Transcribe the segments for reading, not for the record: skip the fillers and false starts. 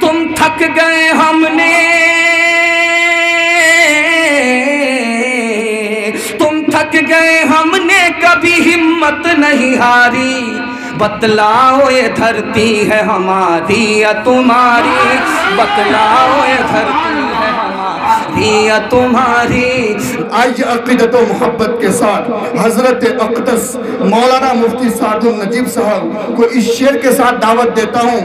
तुम थक गए हमने, तुम थक गए हमने कभी हिम्मत नहीं हारी। बतलाओ ये धरती है हमारी या तुम्हारी, बतलाओ ये धरती है हमारी या तुम्हारी। आज अक़ीदत व मोहब्बत के साथ हज़रत अक़दस मौलाना मुफ्ती सादुल नजीब साहब को इस शेर के साथ दावत देता हूँ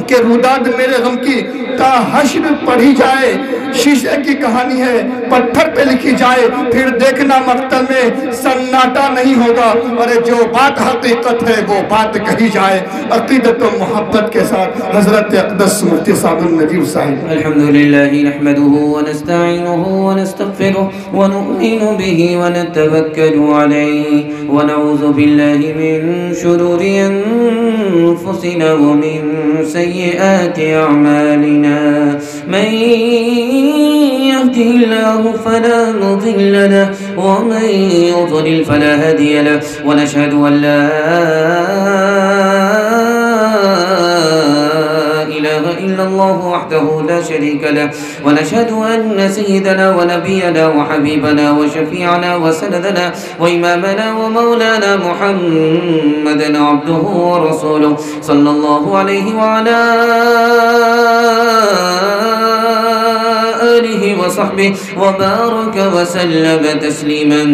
कि रुदाद मेरे गम की ता हश्र पढ़ी जाए, शीशे की कहानी है पत्थर पे लिखी जाए, फिर देखना मक़तल में सन्नाटा नहीं होगा, और जो बात हकीकत है वो बात कही जाए। अक़ीदत व मोहब्बत के साथ हज़रत अक़दस मुफ्ती सादुल नजीब साहब। अल्हम्दुलिल्लाहि नहमदुहु व नस्तईनुहु व नस्तग़फिरुहु व नु'मिनु बिही व नतवक्कलु अलैहि व नऊज़ु बिल्लाहि मिन शुरूरि अनफुसिना व मिन सय्यिआति अअमालिना। मन यहदिहिल्लाहु फला मुदिल्ल लहु व मन युद्लिल फला हादिय लहु व नशहदु अन ला इल्लल्लाह वहदहु ला शरीक लहु व नशहदु अन्न सय्यदना व नबियना व हबीबना व शफीअना व सनदना व इमामना व मौलाना मुहम्मदन अब्दुहु व रसूलुहु सल्लल्लाहु अलैहि व अला आलिहि व सहबिहि व बारक व सल्लम तस्लीमन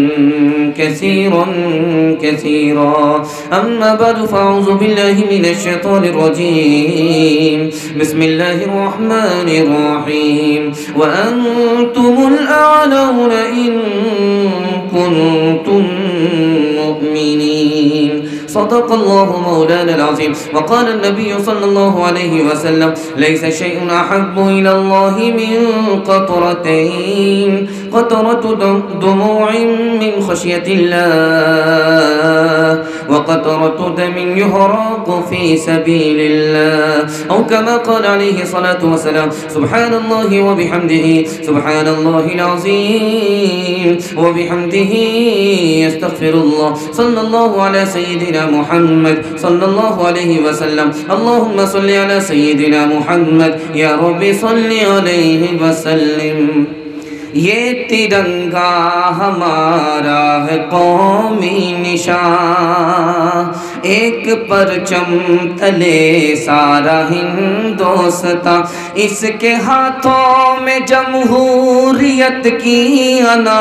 कसीरन कसीरा। अम्मा बअद फ़अऊज़ु बिल्लाहि मिनश शैतानिर रजीम। बिस्मिल्लाहिर रहमानिर रहीम। व अंतुमुल अअलौना इन कुंतुम मुमिनीन। सदक़ल्लाहु मौलानल अज़ीम। व क़ाल नबी सल्लल्लाहु अलैहि वसल्लम लैस शैउन अहब्बु इलल्लाहि मिन क़तरतैन क़तरतु दुमूइन मिन ख़श्यतिल्लाह व क़तरतु दमिन युहराक़ु फ़ी सबीलिल्लाह। औ कमा क़ाल अलैहि सलातु वस्सलाम सुब्हानल्लाहि व बिहम्दिही सुब्हानल्लाहिल अज़ीम व बिहम्दिही अस्तग़फिरुल्लाह। सल्लल्लाहु अला सय्यिदिना मुहम्मद सल्लल्लाहु अलैहि वसल्लम। अल्लाहुम्मा सल्लि अला सय्यिदिना मुहम्मद या रब्बी सल्लि अलैहि वसल्लिम। ये तिरंगा हमारा है कौमी निशान, एक परचम तले सारा हिंदुस्तान, इसके हाथों में जमहूरियत की अना,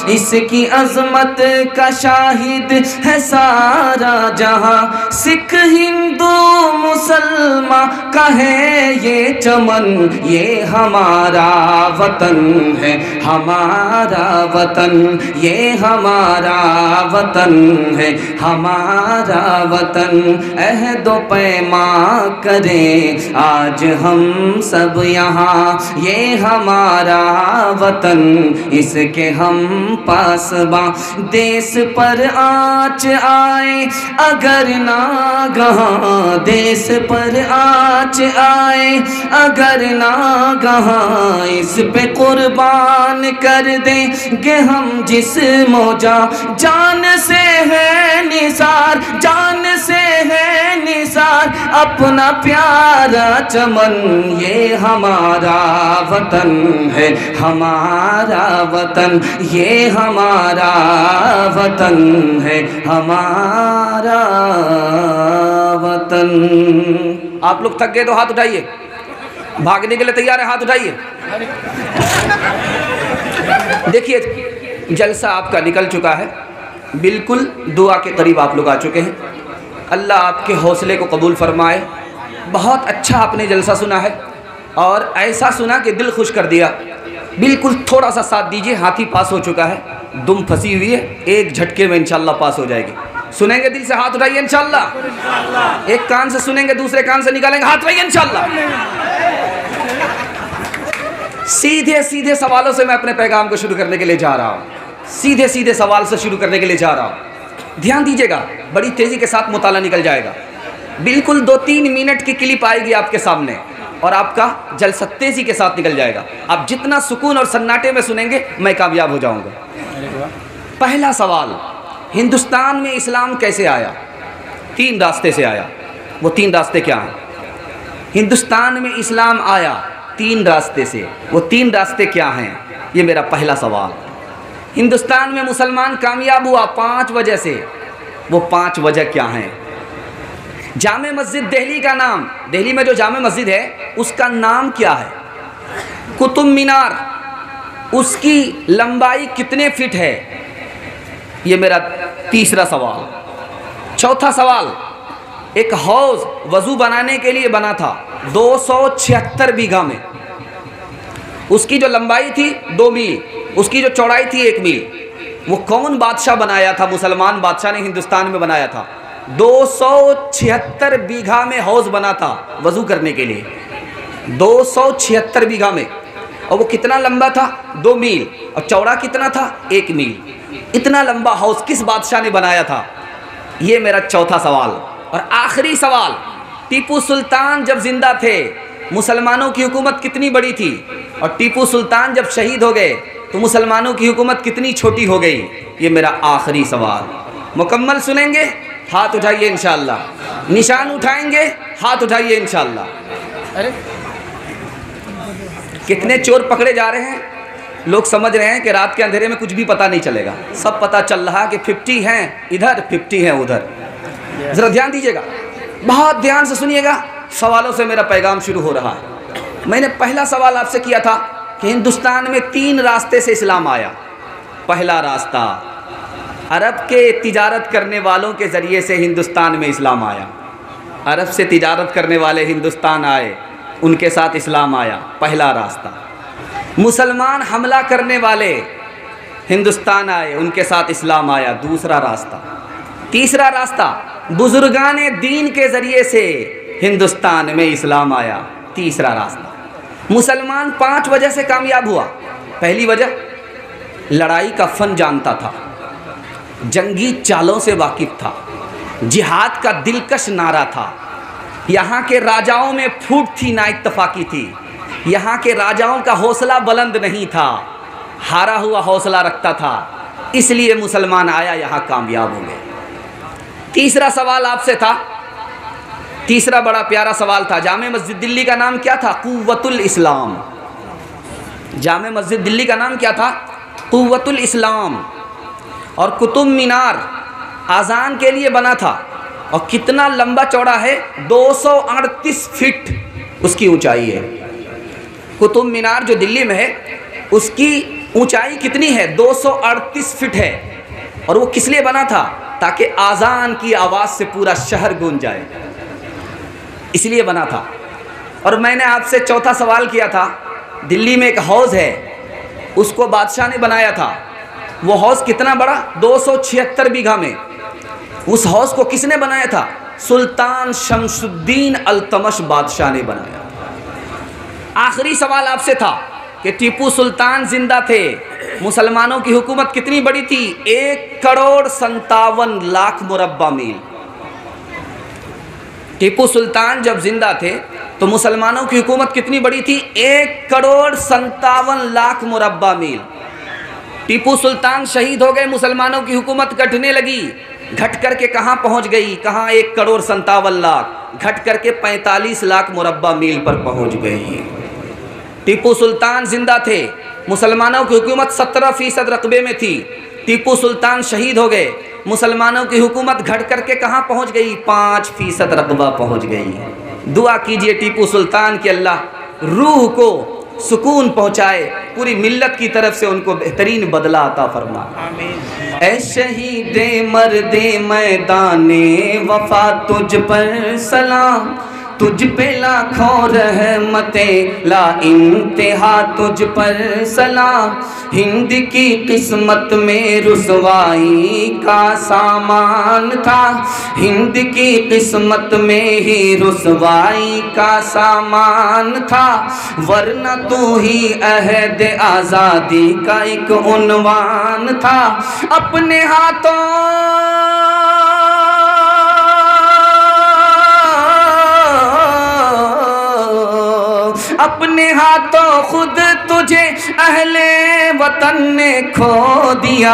इसकी अजमत का शाहिद है सारा जहां। सिख हिंदू मुसलमान का है ये चमन, ये हमारा वतन है हमारा वतन, ये हमारा वतन है हमारा वतन। अहद व पैमा करें आज हम सब यहाँ, ये हमारा वतन इसके हम पासबां। देश पर आँच आए अगर नागहां, देश पर आँच आए अगर नागहां, इस पे कुर्बान कर देंगे हम जिस मौजा। जान से है निसार, जान से है निसार अपना प्यारा चमन, ये हमारा वतन है हमारा वतन, ये हमारा वतन है हमारा वतन। आप लोग थक गए तो हाथ उठाइए, भागने के लिए तैयार है हाथ उठाइए। देखिए जलसा आपका निकल चुका है, बिल्कुल दुआ के करीब आप लोग आ चुके हैं। अल्लाह आपके हौसले को कबूल फरमाए। बहुत अच्छा आपने जलसा सुना है और ऐसा सुना कि दिल खुश कर दिया। बिल्कुल थोड़ा सा साथ दीजिए, हाथी पास हो चुका है, दुम फंसी हुई है, एक झटके में इंशाल्लाह पास हो जाएगी। सुनेंगे दिल से हाथ उठाइए इंशाल्लाह। एक कान से सुनेंगे दूसरे कान से निकालेंगे, हाथ उठाइए इंशाल्लाह। सीधे सीधे सवालों से मैं अपने पैगाम को शुरू करने के लिए जा रहा हूँ, सीधे सीधे सवाल से शुरू करने के लिए जा रहा हूँ। ध्यान दीजिएगा, बड़ी तेज़ी के साथ मुताला निकल जाएगा। बिल्कुल 2-3 मिनट की क्लिप आएगी आपके सामने और आपका जलसा तेज़ी के साथ निकल जाएगा। आप जितना सुकून और सन्नाटे में सुनेंगे मैं कामयाब हो जाऊँगा। पहला सवाल, हिंदुस्तान में इस्लाम कैसे आया? 3 रास्ते से आया। वो 3 रास्ते क्या हैं? हिंदुस्तान में इस्लाम आया 3 रास्ते से। वो 3 रास्ते क्या हैं? ये मेरा पहला सवाल। हिंदुस्तान में मुसलमान कामयाब हुआ 5 वजह से। वो 5 वजह क्या हैं? जामे मस्जिद दिल्ली का नाम, दिल्ली में जो जामे मस्जिद है उसका नाम क्या है? कुतुब मीनार, उसकी लंबाई कितने फिट है? ये मेरा तीसरा सवाल। चौथा सवाल, एक हौज वज़ू बनाने के लिए बना था 276 बीघा में। उसकी जो लंबाई थी 2 मील, उसकी जो चौड़ाई थी 1 मील। वो कौन बादशाह बनाया था? मुसलमान बादशाह ने हिंदुस्तान में बनाया था। 276 बीघा में हौज बना था वज़ू करने के लिए, 276 बीघा में। और वो कितना लंबा था? 2 मील। और चौड़ा कितना था? 1 मील। इतना लंबा हौज किस बादशाह ने बनाया था? ये मेरा चौथा सवाल। और आखिरी सवाल, टीपू सुल्तान जब जिंदा थे मुसलमानों की हुकूमत कितनी बड़ी थी? और टीपू सुल्तान जब शहीद हो गए तो मुसलमानों की हुकूमत कितनी छोटी हो गई? ये मेरा आखिरी सवाल। मुकम्मल सुनेंगे? हाथ उठाइए इंशाअल्लाह। निशान उठाएंगे? हाथ उठाइए इंशाअल्लाह। अरे कितने चोर पकड़े जा रहे हैं? लोग समझ रहे हैं कि रात के अंधेरे में कुछ भी पता नहीं चलेगा। सब पता चल रहा कि 50 हैं इधर, 50 हैं उधर। ज़रा ध्यान दीजिएगा, बहुत ध्यान से सुनिएगा। सवालों से मेरा पैगाम शुरू हो रहा है। मैंने पहला सवाल आपसे किया था कि हिंदुस्तान में 3 रास्ते से इस्लाम आया। पहला रास्ता, अरब के तिजारत करने वालों के ज़रिए से हिंदुस्तान में इस्लाम आया। अरब से तिजारत करने वाले हिंदुस्तान आए, उनके साथ इस्लाम आया, पहला रास्ता। मुसलमान हमला करने वाले हिंदुस्तान आए, उनके साथ इस्लाम आया, दूसरा रास्ता। तीसरा रास्ता, बुजुर्गाने दीन के ज़रिए से हिंदुस्तान में इस्लाम आया, तीसरा रास्ता। मुसलमान 5 वजह से कामयाब हुआ। पहली वजह, लड़ाई का फ़न जानता था, जंगी चालों से वाकिफ़ था, जिहाद का दिलकश नारा था। यहाँ के राजाओं में फूट थी, ना इत्तफाकी थी। यहाँ के राजाओं का हौसला बुलंद नहीं था, हारा हुआ हौसला रखता था, इसलिए मुसलमान आया, यहाँ कामयाब हो गए। तीसरा सवाल आपसे था, तीसरा बड़ा प्यारा सवाल था। जामे मस्जिद दिल्ली का नाम क्या था? कुव्वतुल इस्लाम। जामे मस्जिद दिल्ली का नाम क्या था? कुव्वतुल इस्लाम। और कुतुब मीनार आज़ान के लिए बना था। और कितना लंबा चौड़ा है? 238 फीट उसकी ऊंचाई है। कुतुब मीनार जो दिल्ली में है उसकी ऊंचाई कितनी है? 238 फीट है। और वो किस लिए बना था? ताकि आज़ान की आवाज़ से पूरा शहर गूंज जाए, इसलिए बना था। और मैंने आपसे चौथा सवाल किया था, दिल्ली में एक हौज़ है, उसको बादशाह ने बनाया था। वो हौज़ कितना बड़ा? 276 बीघा में। उस हौज़ को किसने बनाया था? सुल्तान शमसुद्दीन अल्तमश बादशाह ने बनाया। आखिरी सवाल आपसे था कि टीपू सुल्तान जिंदा थे, मुसलमानों की हुकूमत कितनी बड़ी थी? 1,57,00,000 मुरब्बा मील। टीपू सुल्तान जब जिंदा थे तो मुसलमानों की हुकूमत कितनी बड़ी थी? 1,57,00,000 मुरब्बा मील। टीपू सुल्तान शहीद हो गए, मुसलमानों की हुकूमत घटने लगी। घट करके कहाँ पहुँच गई? कहाँ 1,57,00,000, घट करके 45 लाख मुरब्बा मील पर पहुँच गई। टीपू सुल्तान जिंदा थे, मुसलमानों की हुकूमत 17% रकबे में थी। टीपू सुल्तान शहीद हो गए, मुसलमानों की हुकूमत घट करके कहाँ पहुँच गई? 5% रकबा पहुँच गई। दुआ कीजिए टीपू सुल्तान के अल्लाह रूह को सुकून पहुँचाए, पूरी मिल्लत की तरफ से उनको बेहतरीन बदला अता फरमा। आमीन। ऐ शहीदे मर्दे मैदाने वफा तुझ पर सलाम, तुझ पे लाखों रहमते ला इंतहा तुझ पर सलाम। हिंद की किस्मत में रुसवाई का सामान था, हिंद की किस्मत में ही रुसवाई का सामान था। वरना तू ही अहद आज़ादी का एक उन्वान था। अपने हाथों अपने हाथों खुद तुझे अहले वतन ने खो दिया।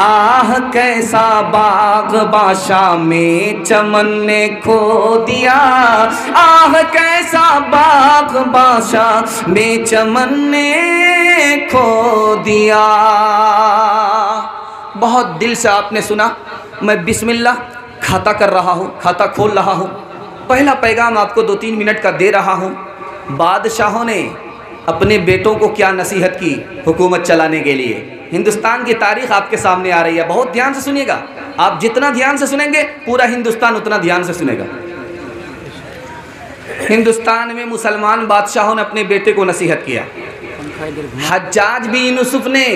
आह कैसा बाग बादशाह में चमन ने खो दिया। आह कैसा बाग बादशाह में चमन ने खो दिया। बहुत दिल से आपने सुना। मैं बिस्मिल्लाह खाता कर रहा हूँ, खाता खोल रहा हूँ। पहला पैगाम आपको 2-3 मिनट का दे रहा हूँ। बादशाहों ने अपने बेटों को क्या नसीहत की हुकूमत चलाने के लिए। हिंदुस्तान की तारीख़ आपके सामने आ रही है, बहुत ध्यान से सुनिएगा। आप जितना ध्यान से सुनेंगे पूरा हिंदुस्तान उतना ध्यान से सुनेगा। हिंदुस्तान में मुसलमान बादशाहों ने अपने बेटे को नसीहत किया। हज्जाज बिन यूसुफ ने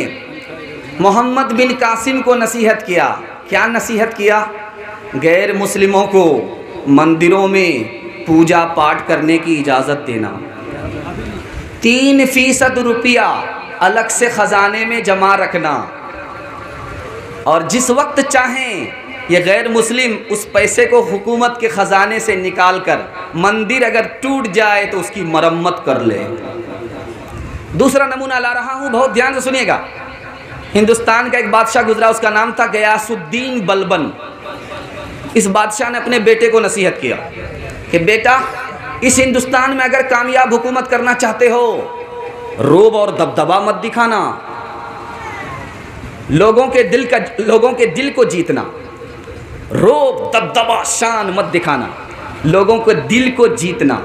मोहम्मद बिन कासिम को नसीहत किया। क्या नसीहत किया? गैर मुस्लिमों को मंदिरों में पूजा पाठ करने की इजाज़त देना। 3% रुपया अलग से ख़जाने में जमा रखना, और जिस वक्त चाहें ये गैर मुस्लिम उस पैसे को हुकूमत के ख़जाने से निकाल कर मंदिर अगर टूट जाए तो उसकी मरम्मत कर ले। दूसरा नमूना ला रहा हूँ, बहुत ध्यान से सुनिएगा। हिंदुस्तान का एक बादशाह गुजरा, उसका नाम था गयासुद्दीन बलबन। इस बादशाह ने अपने बेटे को नसीहत किया कि बेटा, इस हिंदुस्तान में अगर कामयाब हुकूमत करना चाहते हो, रोब और दबदबा मत दिखाना, लोगों के दिल को जीतना। रोब दबदबा शान मत दिखाना, लोगों के दिल को जीतना।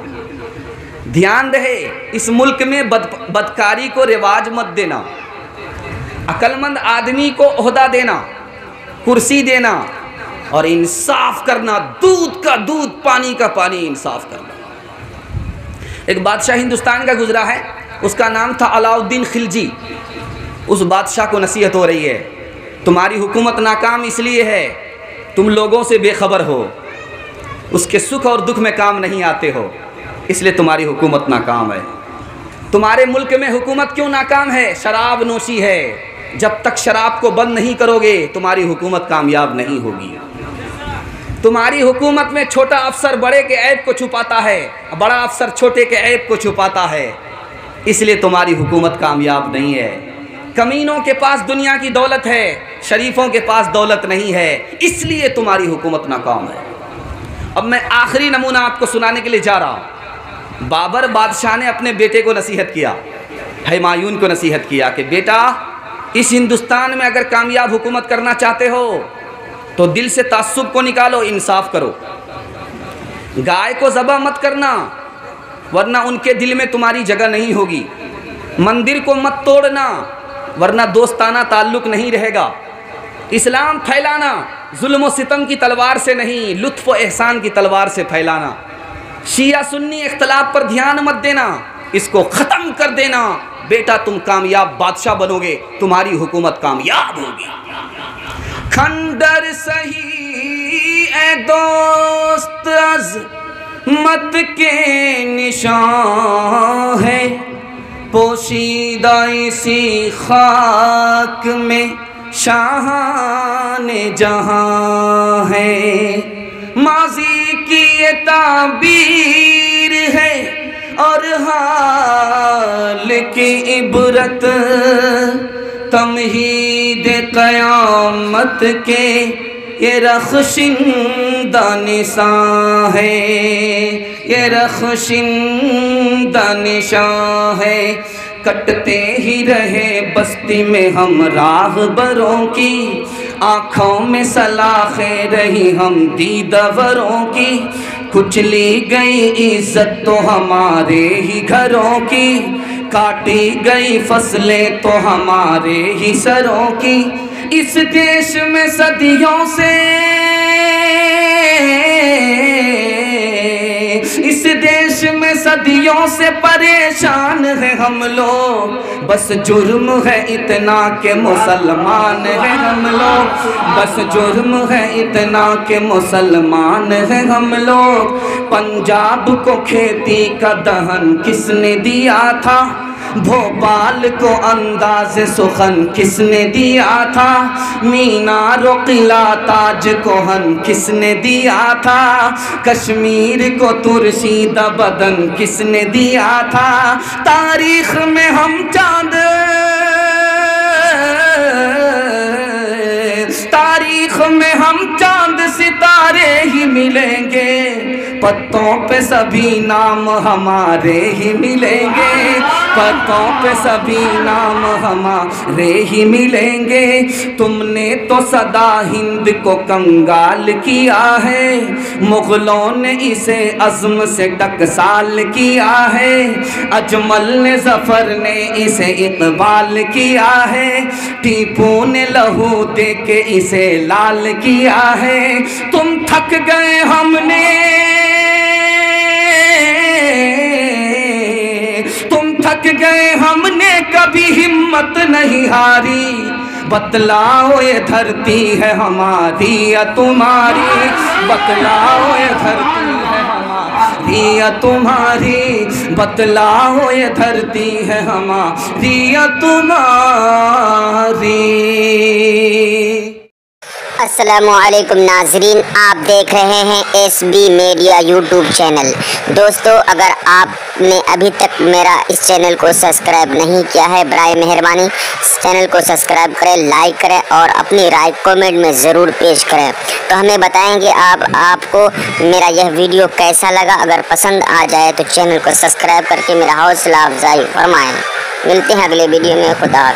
ध्यान रहे, इस मुल्क में बदकारी को रिवाज मत देना। अक्लमंद आदमी को ओहदा देना, कुर्सी देना, और इंसाफ करना। दूध का दूध, पानी का पानी, इंसाफ करना। एक बादशाह हिंदुस्तान का गुजरा है, उसका नाम था अलाउद्दीन खिलजी। उस बादशाह को नसीहत हो रही है, तुम्हारी हुकूमत नाकाम इसलिए है तुम लोगों से बेखबर हो, उसके सुख और दुख में काम नहीं आते हो, इसलिए तुम्हारी हुकूमत नाकाम है। तुम्हारे मुल्क में हुकूमत क्यों नाकाम है? शराब नोशी है। जब तक शराब को बंद नहीं करोगे तुम्हारी हुकूमत कामयाब नहीं होगी। तुम्हारी हुकूमत में छोटा अफसर बड़े के ऐब को छुपाता है, बड़ा अफसर छोटे के ऐब को छुपाता है, इसलिए तुम्हारी हुकूमत कामयाब नहीं है। कमीनों के पास दुनिया की दौलत है, शरीफों के पास दौलत नहीं है, इसलिए तुम्हारी हुकूमत नाकाम है। अब मैं आखिरी नमूना आपको सुनाने के लिए जा रहा हूँ। बाबर बादशाह ने अपने बेटे को नसीहत किया, हुमायूं को नसीहत किया कि बेटा, इस हिंदुस्तान में अगर कामयाब हुकूमत करना चाहते हो तो दिल से तासुब को निकालो, इंसाफ करो। गाय को ज़बह मत करना, वरना उनके दिल में तुम्हारी जगह नहीं होगी। मंदिर को मत तोड़ना, वरना दोस्ताना ताल्लुक़ नहीं रहेगा। इस्लाम फैलाना जुल्म व सितम की तलवार से नहीं, लुत्फ़ व एहसान की तलवार से फैलाना। शिया सुन्नी इख्तलाफ पर ध्यान मत देना, इसको ख़त्म कर देना। बेटा, तुम कामयाब बादशाह बनोगे, तुम्हारी हुकूमत कामयाब होगी। खंडर सही ए दोस्त अज़मत के निशान है, पोशीदा इसी खाक में शाहान जहां है। माजी की ये ताबीर है और हाल की इबरत, तमहीद क़यामत के ये रख़शिंदा निशान है, ये रख़शिंदा निशान है। कटते ही रहे बस्ती में हम राहबरों की, आँखों में सलाखें रही हम दीदावरों की। कुचली गई इज्जत तो हमारे ही घरों की, काटी गई फसलें तो हमारे ही सरों की। इस देश में सदियों से, इस देश में सदियों से परेशान है हम लोग, बस जुर्म है इतना के मुसलमान है हम लोग, बस जुर्म है इतना के मुसलमान है हम लोग। पंजाब को खेती का दहन किसने दिया था, भोपाल को अंदाज़ सुखन किसने दिया था, मीनार किला ताज कोहन किसने दिया था, कश्मीर को तुर्शीदा बदन किसने दिया था। तारीख में हम चांद, तारीख में हम चांद सितारे ही मिलेंगे, पत्तों पे सभी नाम हमारे ही मिलेंगे, पत्तों पे सभी नाम हमारे ही मिलेंगे। तुमने तो सदा हिंद को कंगाल किया है, मुगलों ने इसे अज़्म से टकसाल किया है, अजमल ने ज़फ़र ने इसे इक़बाल किया है, टीपू ने लहू दे के इसे लाल किया है। तुम थक गए हमने, तुम थक गए हमने कभी हिम्मत नहीं हारी, बतलाओ ये धरती है हमारी या तुम्हारी, बतलाओ ये धरती है हमारी या तुम्हारी, बतलाओ ये धरती है हमारी या तुम्हारी। अस्सलामुअलैकुम नाजरीन, आप देख रहे हैं SB मीडिया यूट्यूब चैनल। दोस्तों, अगर आपने अभी तक मेरा इस चैनल को सब्सक्राइब नहीं किया है, बराए मेहरबानी इस चैनल को सब्सक्राइब करें, लाइक करें और अपनी राय कमेंट में ज़रूर पेश करें। तो हमें बताएं कि आपको मेरा यह वीडियो कैसा लगा। अगर पसंद आ जाए तो चैनल को सब्सक्राइब करके मेरा हौसला अफजाई फरमाएँ। मिलते हैं अगले वीडियो में। खुदा।